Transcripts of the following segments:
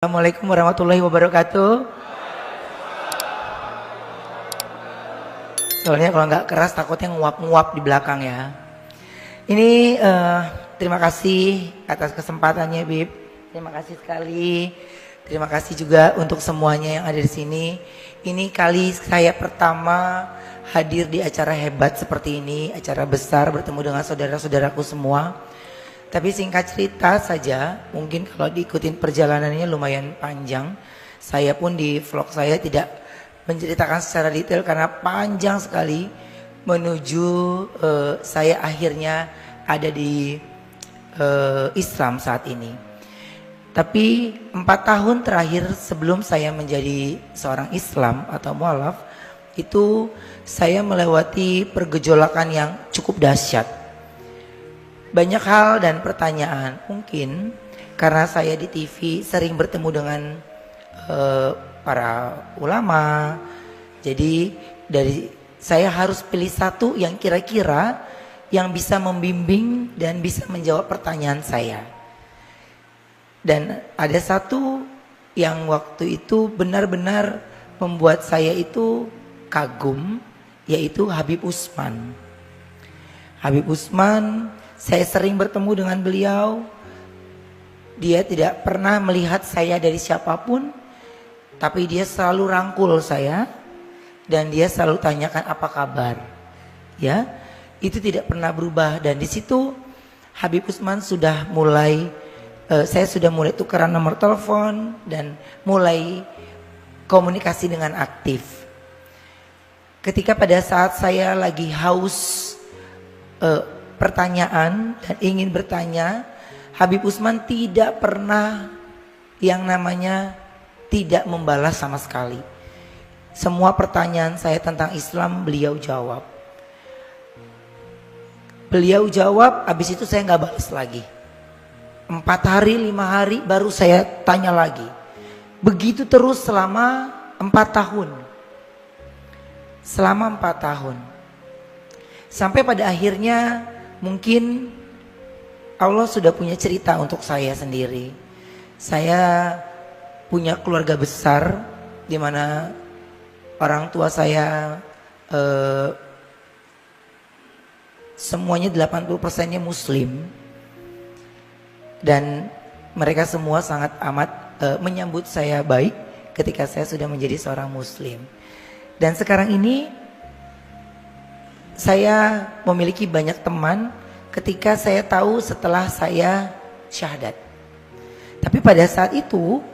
Assalamualaikum warahmatullahi wabarakatuh. Soalnya kalau nggak keras takutnya nguap-nguap di belakang ya. Ini terima kasih atas kesempatannya, Bib. Terima kasih sekali. Terima kasih juga untuk semuanya yang ada di sini. Ini kali saya pertama hadir di acara hebat seperti ini, acara besar bertemu dengan saudara-saudaraku semua. Tapi singkat cerita saja, mungkin kalau diikutin perjalanannya lumayan panjang. Saya pun di vlog saya tidak menceritakan secara detail karena panjang sekali menuju saya akhirnya ada di Islam saat ini. Tapi 4 tahun terakhir sebelum saya menjadi seorang Islam atau mualaf, itu saya melewati pergejolakan yang cukup dahsyat. Banyak hal dan pertanyaan, mungkin karena saya di TV sering bertemu dengan para ulama. Jadi saya harus pilih satu yang kira-kira yang bisa membimbing dan bisa menjawab pertanyaan saya. Dan ada satu yang waktu itu benar-benar membuat saya itu kagum, yaitu Habib Utsman. Habib Utsman, saya sering bertemu dengan beliau. Dia tidak pernah melihat saya dari siapapun, tapi dia selalu rangkul saya dan dia selalu tanyakan apa kabar. Ya, itu tidak pernah berubah. Dan di situ Habib Utsman sudah mulai, saya sudah mulai tukeran nomor telepon dan mulai komunikasi dengan aktif. Ketika pada saat saya lagi haus pertanyaan dan ingin bertanya, Habib Utsman tidak pernah yang namanya tidak membalas sama sekali. Semua pertanyaan saya tentang Islam beliau jawab. Beliau jawab, habis itu saya nggak balas lagi. 4 hari, 5 hari baru saya tanya lagi. Begitu terus selama 4 tahun. Selama 4 tahun. Sampai pada akhirnya mungkin Allah sudah punya cerita untuk saya sendiri. Saya punya keluarga besar di mana orang tua saya semuanya 80%-nya Muslim. Dan mereka semua sangat amat menyambut saya baik ketika saya sudah menjadi seorang Muslim. Dan sekarang ini saya memiliki banyak teman ketika saya tahu setelah saya syahadat. Tapi pada saat itu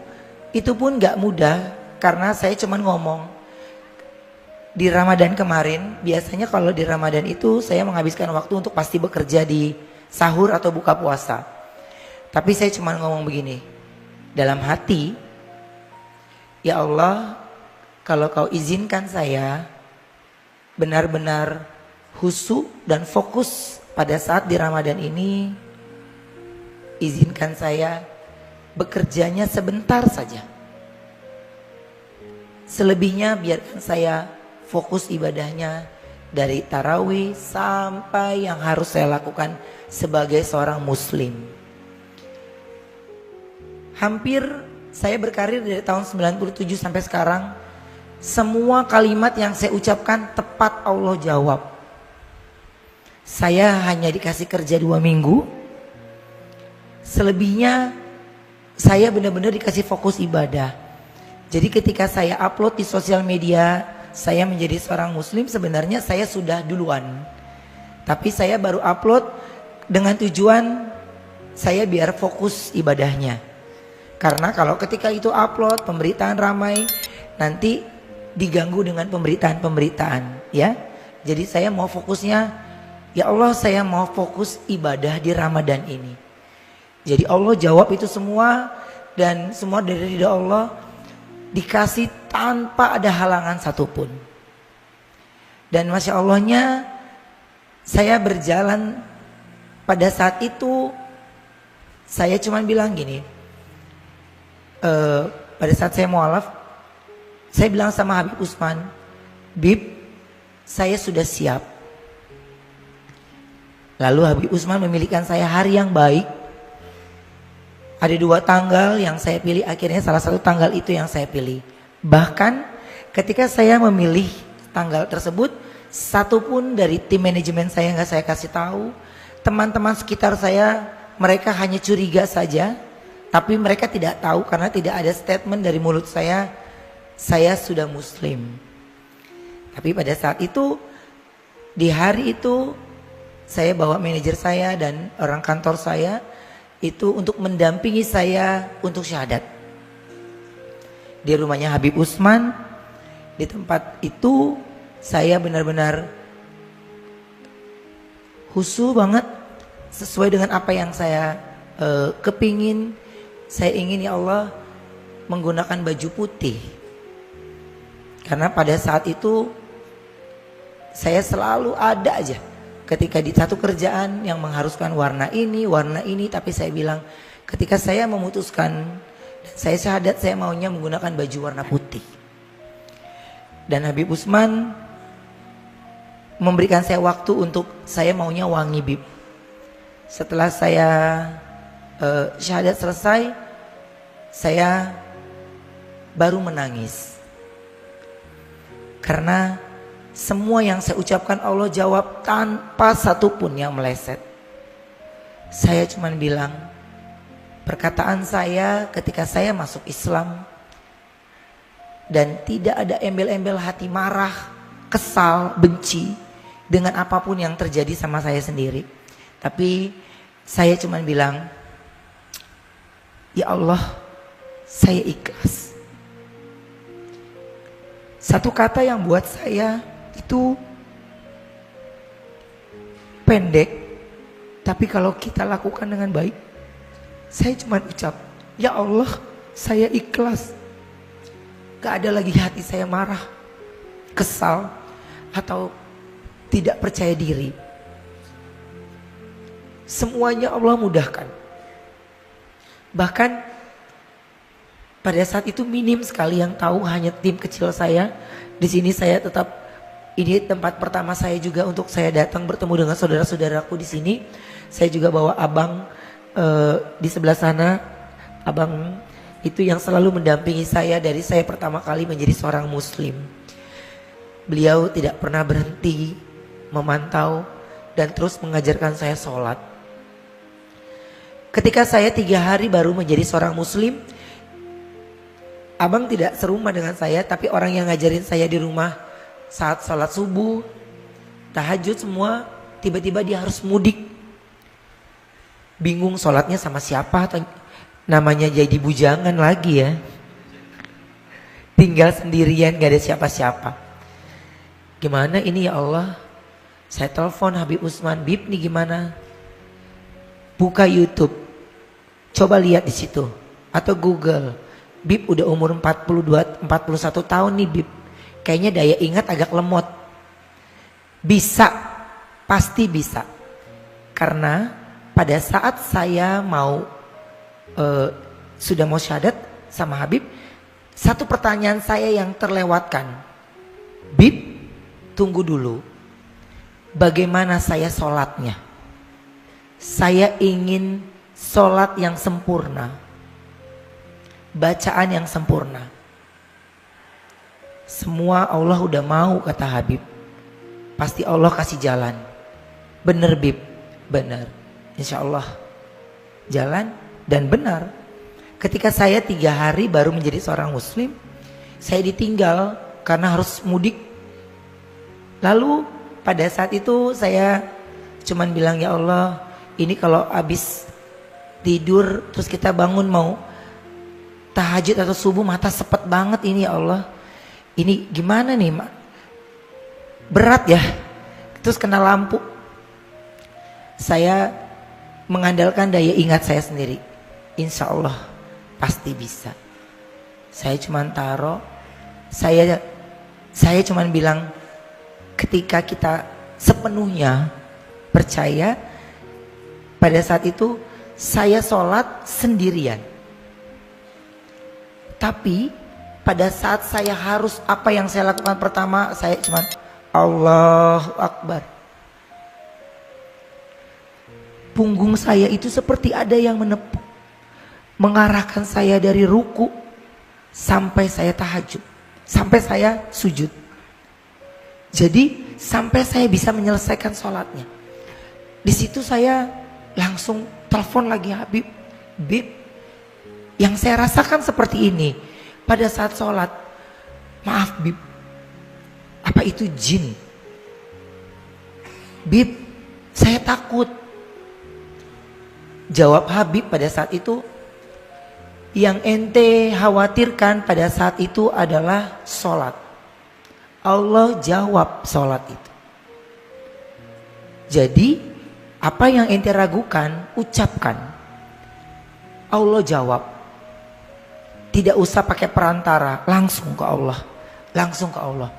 pun gak mudah karena saya cuma ngomong. Di Ramadan kemarin, biasanya kalau di Ramadan itu saya menghabiskan waktu untuk pasti bekerja di sahur atau buka puasa. Tapi saya cuma ngomong begini, dalam hati, ya Allah, kalau kau izinkan saya benar-benar khusyuk dan fokus pada saat di Ramadan ini, izinkan saya bekerjanya sebentar saja. Selebihnya biarkan saya fokus ibadahnya dari tarawih sampai yang harus saya lakukan sebagai seorang Muslim. Hampir saya berkarir dari tahun 97 sampai sekarang, semua kalimat yang saya ucapkan tepat Allah jawab. Saya hanya dikasih kerja 2 minggu. Selebihnya saya benar-benar dikasih fokus ibadah. Jadi ketika saya upload di sosial media, saya menjadi seorang Muslim, sebenarnya saya sudah duluan. Tapi saya baru upload dengan tujuan saya biar fokus ibadahnya. Karena kalau ketika itu upload, pemberitaan ramai, nanti diganggu dengan pemberitaan-pemberitaan, ya. Jadi saya mau fokusnya, ya Allah, saya mau fokus ibadah di Ramadan ini. Jadi Allah jawab itu semua dan semua dari ridha Allah dikasih tanpa ada halangan satupun. Dan Masya Allahnya saya berjalan pada saat itu saya cuma bilang gini, pada saat saya mualaf, saya bilang sama Habib Utsman, Bib, saya sudah siap. Lalu Habib Utsman memilihkan saya hari yang baik. Ada 2 tanggal yang saya pilih, akhirnya salah satu tanggal itu yang saya pilih. Bahkan ketika saya memilih tanggal tersebut, satu pun dari tim manajemen saya nggak saya kasih tahu. Teman-teman sekitar saya, mereka hanya curiga saja, tapi mereka tidak tahu karena tidak ada statement dari mulut saya sudah muslim. Tapi pada saat itu, di hari itu, saya bawa manajer saya dan orang kantor saya itu untuk mendampingi saya untuk syahadat. Di rumahnya Habib Usman, di tempat itu saya benar-benar khusyuk banget sesuai dengan apa yang saya kepingin. Saya ingin ya Allah menggunakan baju putih. Karena pada saat itu saya selalu ada aja ketika di satu kerjaan yang mengharuskan warna ini, tapi saya bilang ketika saya memutuskan saya syahadat, saya maunya menggunakan baju warna putih. Dan Habib Usman memberikan saya waktu untuk saya maunya wangi bib. Setelah saya syahadat selesai, saya baru menangis. Karena semua yang saya ucapkan Allah jawab tanpa satupun yang meleset. Saya cuma bilang, perkataan saya ketika saya masuk Islam dan tidak ada embel-embel hati marah, kesal, benci dengan apapun yang terjadi sama saya sendiri. Tapi saya cuma bilang, ya Allah, saya ikhlas. Satu kata yang buat saya itu pendek, tapi kalau kita lakukan dengan baik, saya cuma ucap, ya Allah, saya ikhlas. Gak ada lagi hati saya marah, kesal, atau tidak percaya diri. Semuanya Allah mudahkan. Bahkan pada saat itu minim sekali yang tahu, hanya tim kecil saya. Di sini saya tetap, ini tempat pertama saya juga untuk saya datang bertemu dengan saudara-saudaraku di sini. Saya juga bawa abang di sebelah sana. Abang itu yang selalu mendampingi saya dari saya pertama kali menjadi seorang muslim. Beliau tidak pernah berhenti memantau dan terus mengajarkan saya sholat. Ketika saya 3 hari baru menjadi seorang muslim, abang tidak serumah dengan saya, tapi orang yang ngajarin saya di rumah saat sholat subuh, tahajud semua, tiba-tiba dia harus mudik. Bingung sholatnya sama siapa, atau namanya jadi bujangan lagi ya. Tinggal sendirian, gak ada siapa-siapa. Gimana ini ya Allah? Saya telepon Habib Usman, Bib nih gimana? Buka YouTube, coba lihat di situ, atau Google. Bib udah umur 41 tahun nih Bib. Kayaknya daya ingat agak lemot. Bisa, pasti bisa. Karena pada saat saya mau sudah mau syahadat sama Habib, satu pertanyaan saya yang terlewatkan. Bib, tunggu dulu. Bagaimana saya sholatnya? Saya ingin sholat yang sempurna. Bacaan yang sempurna. Semua Allah udah mau, kata Habib. Pasti Allah kasih jalan. Bener Bib, bener. Insya Allah jalan dan benar. Ketika saya 3 hari baru menjadi seorang muslim, saya ditinggal karena harus mudik. Lalu pada saat itu saya cuman bilang, ya Allah, ini kalau habis tidur terus kita bangun mau tahajud atau subuh, mata sepet banget ini ya Allah. Ini gimana nih Mak? Berat ya. Terus kena lampu. Saya mengandalkan daya ingat saya sendiri. Insya Allah pasti bisa. Saya cuman taruh. Saya cuman bilang, ketika kita sepenuhnya percaya, pada saat itu saya sholat sendirian. Tapi pada saat saya harus, apa yang saya lakukan pertama, saya cuma Allahu Akbar. Punggung saya itu seperti ada yang menepuk. mengarahkan saya dari ruku sampai saya tahajud, sampai saya sujud. Jadi sampai saya bisa menyelesaikan sholatnya. Di situ saya langsung telepon lagi Habib. Bib, yang saya rasakan seperti ini pada saat sholat. Maaf Bib, apa itu jin? Bib, saya takut. Jawab Habib pada saat itu, yang ente khawatirkan pada saat itu adalah sholat. Allah jawab sholat itu. Jadi apa yang ente ragukan, ucapkan. Allah jawab. Tidak usah pakai perantara, langsung ke Allah. Langsung ke Allah.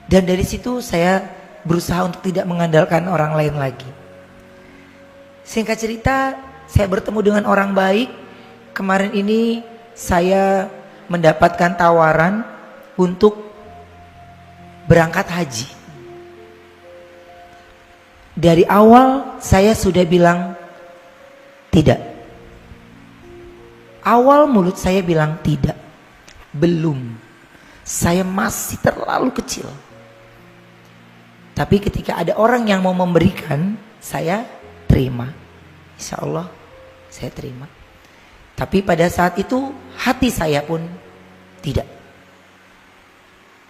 Dan dari situ saya berusaha untuk tidak mengandalkan orang lain lagi. Singkat cerita, saya bertemu dengan orang baik. Kemarin ini saya mendapatkan tawaran untuk berangkat haji. Dari awal saya sudah bilang tidak. Awal mulut saya bilang tidak. Belum. Saya masih terlalu kecil. Tapi ketika ada orang yang mau memberikan, saya terima. Insya Allah saya terima. Tapi pada saat itu hati saya pun tidak.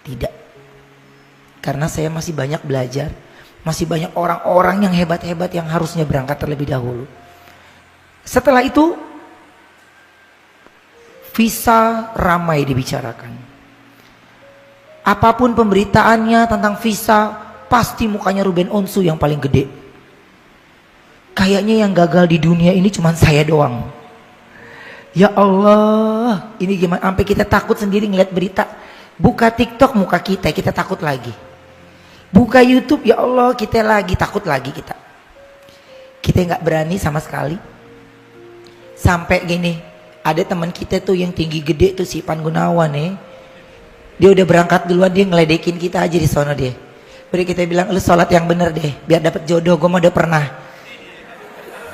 Tidak. Karena saya masih banyak belajar. Masih banyak orang-orang yang hebat-hebat yang harusnya berangkat terlebih dahulu. Setelah itu visa ramai dibicarakan. Apapun pemberitaannya tentang visa, pasti mukanya Ruben Onsu yang paling gede. Kayaknya yang gagal di dunia ini cuma saya doang. Ya Allah, ini gimana? Sampai kita takut sendiri ngeliat berita. Buka TikTok muka kita takut lagi. Buka YouTube, ya Allah, kita lagi takut lagi kita. Kita nggak berani sama sekali. Sampai gini, ada teman kita tuh yang tinggi gede tuh si Ipan Gunawan nih. Dia udah berangkat duluan, dia ngeledekin kita aja di sono dia. Udah kita bilang, lu sholat yang bener deh, biar dapet jodoh. Gue mah udah pernah.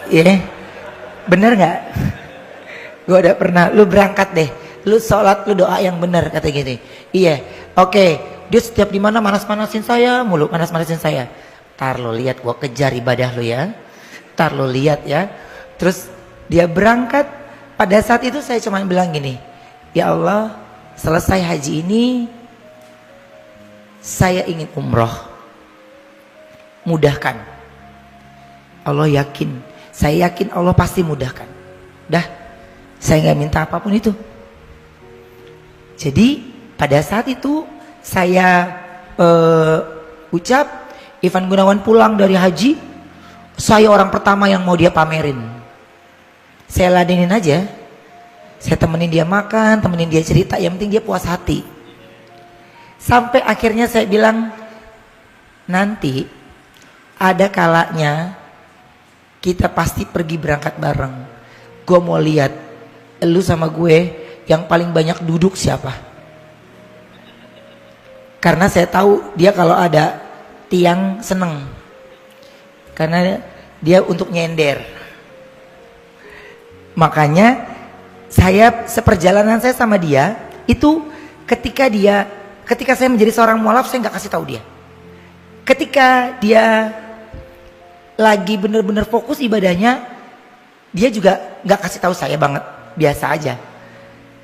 Iya, bener nggak? Gue udah pernah. Lu berangkat deh, lu sholat, lu doa yang bener, kata gini. Iya, oke. Dia setiap di mana manas-manasin saya mulu, manas-manasin saya. Tar lo lihat, gue kejar ibadah lo ya. Tar lo lihat ya. Terus dia berangkat. Pada saat itu saya cuma bilang gini, ya Allah, selesai haji ini saya ingin umroh. Mudahkan. Allah yakin, saya yakin Allah pasti mudahkan. Dah, saya nggak minta apapun itu. Jadi pada saat itu saya ucap, Ivan Gunawan pulang dari haji, saya orang pertama yang mau dia pamerin. Saya ladenin aja, saya temenin dia makan, temenin dia cerita, yang penting dia puas hati. Sampai akhirnya saya bilang, nanti ada kalanya kita pasti pergi berangkat bareng. Gue mau lihat lu sama gue yang paling banyak duduk siapa. Karena saya tahu dia kalau ada tiang seneng. Karena dia untuk nyender. Makanya seperjalanan saya sama dia itu ketika saya menjadi seorang mualaf, saya nggak kasih tahu dia. Ketika dia lagi benar-benar fokus ibadahnya, dia juga nggak kasih tahu saya banget, biasa aja.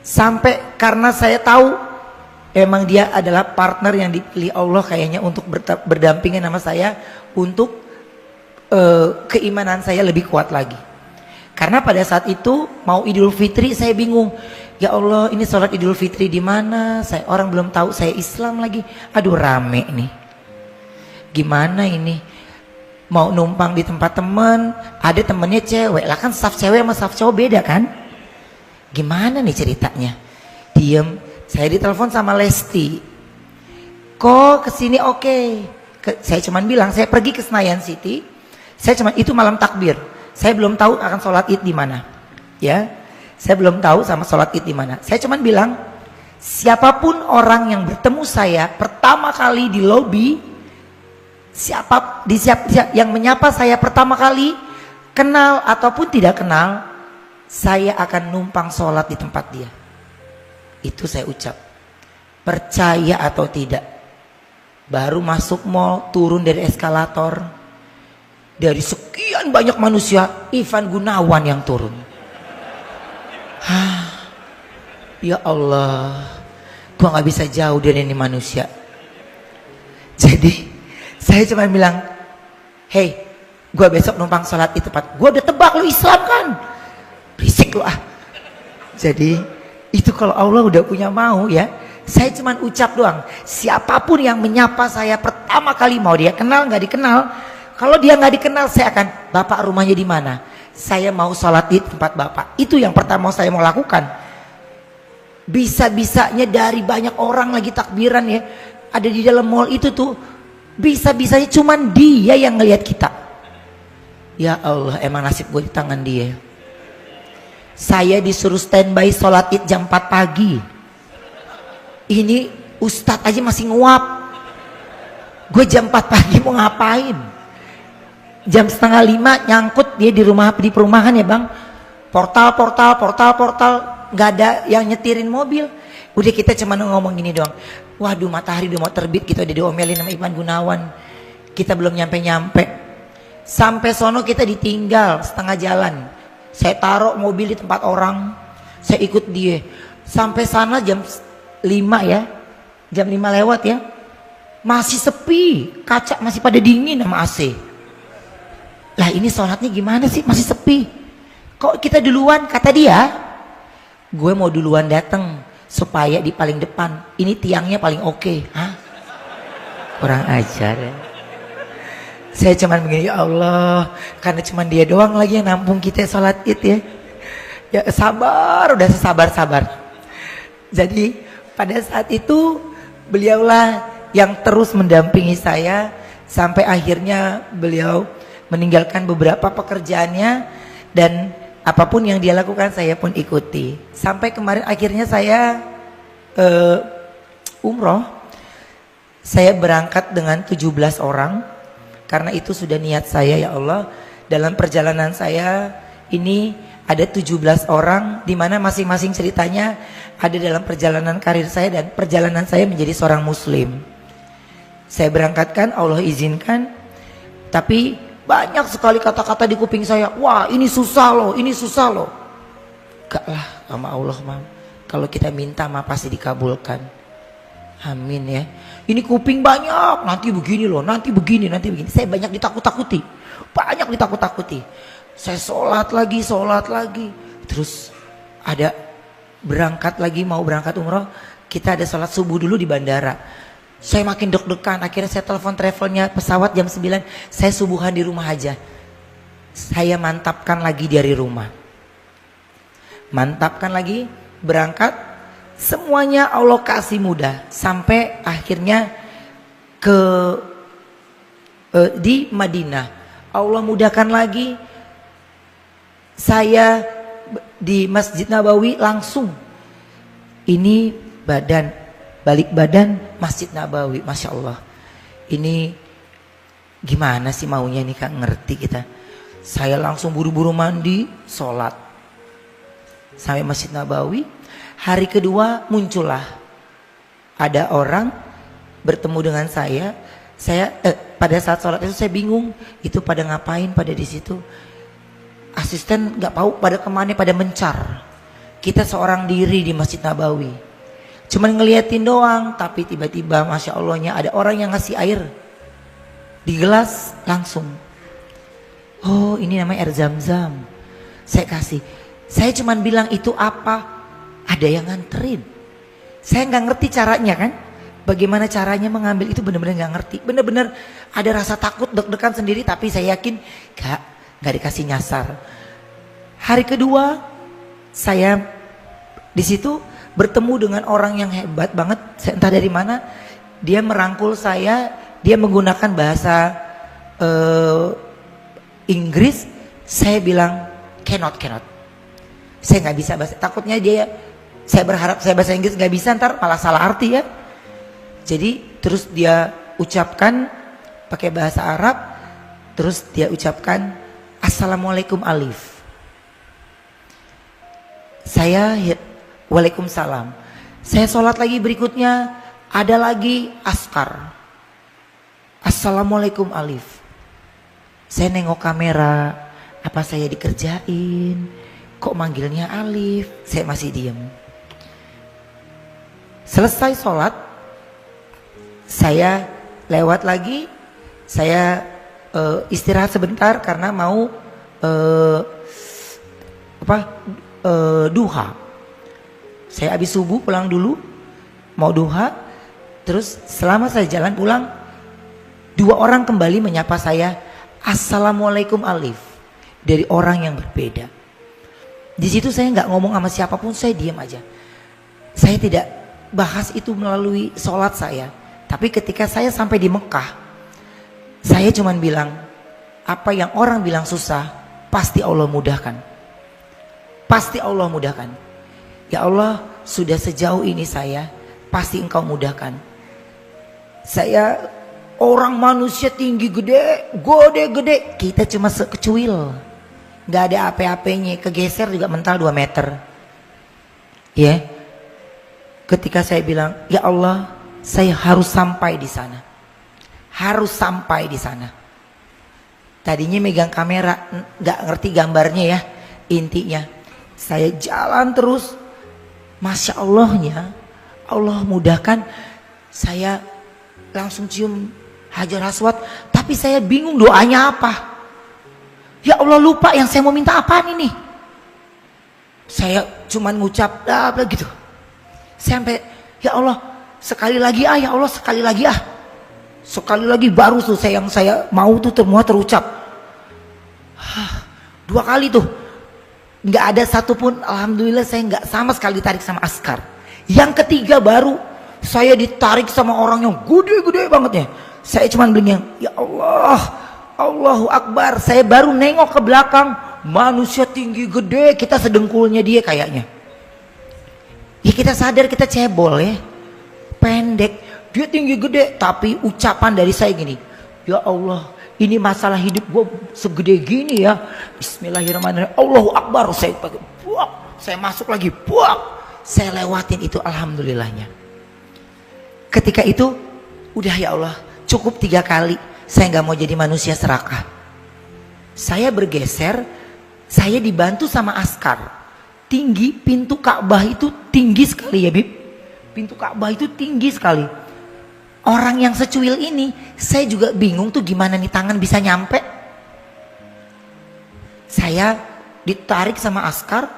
Sampai karena saya tahu emang dia adalah partner yang dipilih Allah kayaknya untuk berdampingan sama saya untuk keimanan saya lebih kuat lagi. Karena pada saat itu mau Idul Fitri saya bingung. Ya Allah, ini sholat Idul Fitri di mana? Orang belum tahu saya Islam lagi. Aduh, rame nih. Gimana ini? Mau numpang di tempat temen, ada temennya cewek. Lah kan saf cewek sama saf cowok beda kan? Gimana nih ceritanya? Diem. Saya ditelepon sama Lesti. Kok kesini oke? Saya cuman bilang saya pergi ke Senayan City. Saya cuman itu malam takbir. Saya belum tahu akan sholat id di mana. Ya, saya belum tahu sama sholat id di mana. Saya cuman bilang siapapun orang yang bertemu saya pertama kali di lobi, yang menyapa saya pertama kali, kenal ataupun tidak kenal, saya akan numpang sholat di tempat dia. Itu saya ucap. Percaya atau tidak, baru masuk mall, turun dari eskalator, dari sekian banyak manusia, Ivan Gunawan yang turun. Ya Allah, gua gak bisa jauh dari ini manusia. Jadi saya cuma bilang, hey, gua besok numpang sholat di tempat. Gua udah tebak lu Islam kan, berisik lu ah. Jadi itu kalau Allah udah punya mau ya, saya cuma ucap doang. Siapapun yang menyapa saya pertama kali, mau dia kenal nggak dikenal, kalau dia nggak dikenal, saya akan, bapak rumahnya di mana? Saya mau sholat di tempat bapak. Itu yang pertama saya mau lakukan. Bisa-bisanya dari banyak orang lagi takbiran ya, ada di dalam mall itu tuh, bisa-bisanya cuman dia yang ngelihat kita. Ya Allah, emang nasib gue di tangan dia. Saya disuruh standby sholat id jam 4 pagi. Ini ustadz aja masih nguap. Gue jam 4 pagi mau ngapain? Jam 4:30 nyangkut dia di rumah, di perumahan ya bang. Portal, nggak ada yang nyetirin mobil. Udah kita cuma ngomong gini doang. Waduh, matahari udah mau terbit, kita udah diomelin sama Ivan Gunawan. Kita belum nyampe-nyampe. Sampai sono kita ditinggal setengah jalan. Saya taruh mobil di tempat orang, saya ikut dia. Sampai sana jam 5 ya, jam 5 lewat ya, masih sepi, kaca masih pada dingin sama AC. Lah ini sholatnya gimana sih, masih sepi. Kok kita duluan, kata dia. Gue mau duluan datang supaya di paling depan. Ini tiangnya paling oke. Hah? Kurang ajar ya. Saya cuman begini, ya Allah, karena cuman dia doang lagi yang nampung kita sholat id ya. Ya sabar, udah sabar. Jadi pada saat itu beliaulah yang terus mendampingi saya sampai akhirnya beliau meninggalkan beberapa pekerjaannya, dan apapun yang dia lakukan saya pun ikuti. Sampai kemarin akhirnya saya umroh. Saya berangkat dengan 17 orang. Karena itu sudah niat saya, ya Allah, dalam perjalanan saya ini ada 17 orang, di mana masing-masing ceritanya ada dalam perjalanan karir saya dan perjalanan saya menjadi seorang muslim. Saya berangkatkan, Allah izinkan, tapi banyak sekali kata-kata di kuping saya, wah ini susah loh, ini susah loh. Gak lah, sama Allah mah, kalau kita minta mah pasti dikabulkan. Amin ya. Ini kuping banyak, nanti begini loh, nanti begini. Saya banyak ditakut-takuti, Saya sholat lagi. Terus ada berangkat lagi, mau berangkat umroh. Kita ada sholat subuh dulu di bandara. Saya makin deg-degan, akhirnya saya telepon travelnya pesawat jam 9. Saya subuhan di rumah aja. Saya mantapkan lagi dari rumah. Mantapkan lagi, berangkat. Semuanya Allah kasih mudah. Sampai akhirnya di Madinah. Allah mudahkan lagi. Saya di Masjid Nabawi langsung. Ini balik badan Masjid Nabawi. Masya Allah. Ini gimana sih maunya nih Kak, ngerti kita. Saya langsung buru-buru mandi, sholat. Sampai Masjid Nabawi. Hari kedua muncullah ada orang bertemu dengan saya. Pada saat sholat itu saya bingung, itu pada ngapain pada di situ. Asisten nggak tahu pada kemana, pada mencar. Kita seorang diri di Masjid Nabawi, cuman ngeliatin doang. Tapi tiba-tiba Masya Allahnya ada orang yang ngasih air di gelas langsung. Oh ini namanya air zam-zam. Saya kasih. Saya cuman bilang itu apa? Ada yang nganterin. Saya nggak ngerti caranya kan. Bagaimana caranya mengambil itu benar-benar nggak ngerti. Benar-benar ada rasa takut, deg-degan sendiri. Tapi saya yakin nggak dikasih nyasar. Hari kedua saya di situ bertemu dengan orang yang hebat banget. Saya entah dari mana. Dia merangkul saya. Dia menggunakan bahasa Inggris. Saya bilang cannot. Saya nggak bisa bahasa. Takutnya saya berharap saya bahasa Inggris nggak bisa, ntar malah salah arti ya. Jadi terus dia ucapkan pakai bahasa Arab, terus dia ucapkan Assalamualaikum Alif. Waalaikumsalam. Saya sholat lagi berikutnya, ada lagi askar. Assalamualaikum Alif. Saya nengok kamera, apa saya dikerjain? Kok manggilnya Alif? Saya masih diem. Selesai sholat, saya lewat lagi, saya istirahat sebentar karena mau duha. Saya habis subuh pulang dulu, mau duha. Terus selama saya jalan pulang, 2 orang kembali menyapa saya, Assalamualaikum Alif, dari orang yang berbeda. Di situ saya nggak ngomong sama siapapun, saya diam aja. Saya tidak bahas itu melalui sholat saya. Tapi ketika saya sampai di Mekah, saya cuman bilang, apa yang orang bilang susah, pasti Allah mudahkan. Pasti Allah mudahkan. Ya Allah, sudah sejauh ini saya, pasti Engkau mudahkan. Saya orang manusia tinggi gede, kita cuma sekecuil. Gak ada apa-apanya, kegeser juga mental 2 meter. Ya. Ketika saya bilang, ya Allah, saya harus sampai di sana. Harus sampai di sana. Tadinya megang kamera, gak ngerti gambarnya ya, intinya. Saya jalan terus, Masya Allahnya, Allah mudahkan. Saya langsung cium Hajar Aswad, tapi saya bingung doanya apa. Ya Allah, lupa yang saya mau minta apaan ini. Saya cuman ngucap apa gitu. Sampai ya Allah sekali lagi ya Allah sekali lagi sekali lagi baru tuh yang saya mau tuh semua terucap. 2 kali tuh nggak ada satupun, alhamdulillah saya nggak sama sekali ditarik sama askar. Yang ketiga baru saya ditarik sama orang yang gede-gede bangetnya. Saya cuman bilang ya Allah, Allahu Akbar. Saya baru nengok ke belakang, manusia tinggi gede, kita sedengkulnya dia kayaknya. Ya kita sadar kita cebol ya, pendek, dia tinggi gede, tapi ucapan dari saya gini, ya Allah, ini masalah hidup gue segede gini ya, Bismillahirrahmanirrahim, Allahu Akbar. Saya pakai buak, saya masuk lagi buak, saya lewatin itu, alhamdulillahnya. Ketika itu udah ya Allah, cukup 3 kali, saya nggak mau jadi manusia serakah. Saya bergeser, saya dibantu sama askar. Tinggi, pintu Ka'bah itu tinggi sekali ya Bib. Pintu Ka'bah itu tinggi sekali. Orang yang secuil ini, saya juga bingung tuh gimana nih tangan bisa nyampe. Saya ditarik sama askar,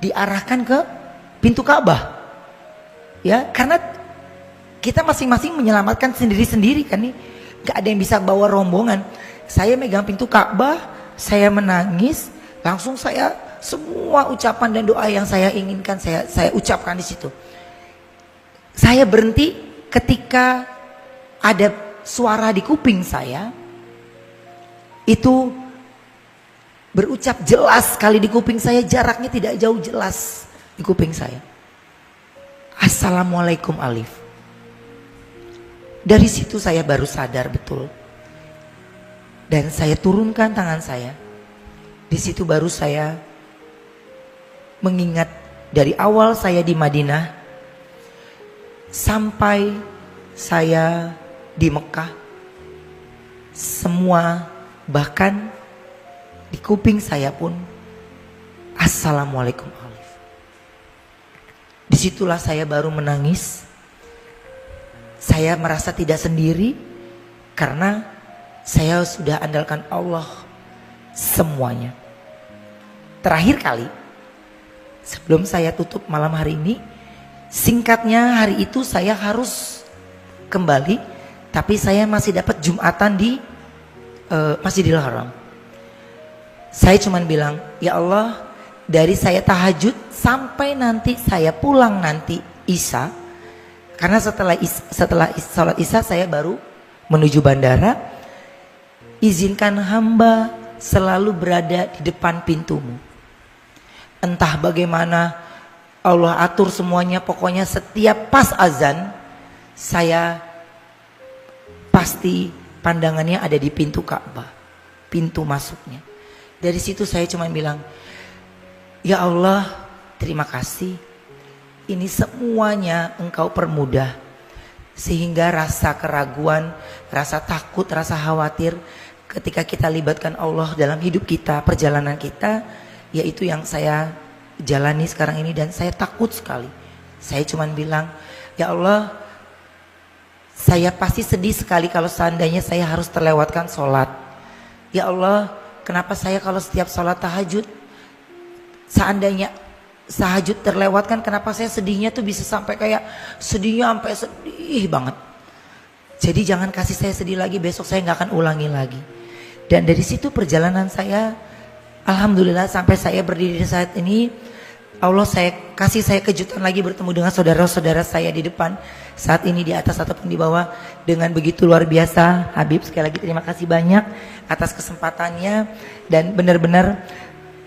diarahkan ke pintu Ka'bah. Ya, karena kita masing-masing menyelamatkan sendiri-sendiri kan nih. Gak ada yang bisa bawa rombongan. Saya megang pintu Ka'bah, saya menangis, langsung saya semua ucapan dan doa yang saya inginkan saya ucapkan di situ. Saya berhenti ketika ada suara di kuping saya itu berucap jelas sekali di kuping saya, jaraknya tidak jauh, jelas di kuping saya. Assalamualaikum Alif. Dari situ saya baru sadar betul. Dan saya turunkan tangan saya. Di situ baru saya mengingat dari awal saya di Madinah sampai saya di Mekah, semua bahkan di kuping saya pun Assalamualaikum Alif. Disitulah saya baru menangis. Saya merasa tidak sendiri karena saya sudah andalkan Allah semuanya. Terakhir kali sebelum saya tutup malam hari ini, singkatnya hari itu saya harus kembali, tapi saya masih dapat Jumatan di Masjidil Haram. Saya cuman bilang, ya Allah, dari saya tahajud sampai nanti saya pulang nanti Isya, karena setelah sholat Isya saya baru menuju bandara. Izinkan hamba selalu berada di depan pintumu. Entah bagaimana Allah atur semuanya, pokoknya setiap pas azan saya pasti pandangannya ada di pintu Ka'bah, pintu masuknya. Dari situ saya cuma bilang, ya Allah, terima kasih. Ini semuanya Engkau permudah. Sehingga rasa keraguan, rasa takut, rasa khawatir ketika kita libatkan Allah dalam hidup kita, perjalanan kita, yaitu yang saya jalani sekarang ini dan saya takut sekali. Saya cuman bilang, ya Allah, saya pasti sedih sekali kalau seandainya saya harus terlewatkan sholat. Ya Allah, kenapa saya kalau setiap sholat tahajud, seandainya tahajud terlewatkan, kenapa saya sedihnya tuh bisa sampai kayak sedihnya sampai sedih banget. Jadi jangan kasih saya sedih lagi, besok saya nggak akan ulangi lagi. Dan dari situ perjalanan saya, alhamdulillah sampai saya berdiri saat ini, Allah kasih saya kejutan lagi bertemu dengan saudara-saudara saya di depan saat ini, di atas ataupun di bawah, dengan begitu luar biasa. Habib, sekali lagi terima kasih banyak atas kesempatannya, dan benar-benar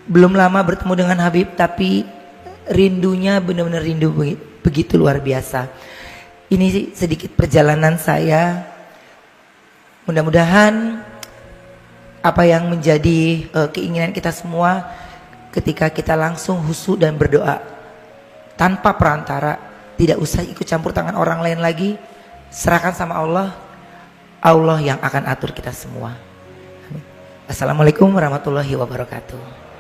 belum lama bertemu dengan Habib tapi rindunya benar-benar rindu begitu luar biasa. Ini sedikit perjalanan saya. Mudah-mudahan apa yang menjadi keinginan kita semua ketika kita langsung husu dan berdoa tanpa perantara, tidak usah ikut campur tangan orang lain lagi, serahkan sama Allah, Allah yang akan atur kita semua. Assalamualaikum warahmatullahi wabarakatuh.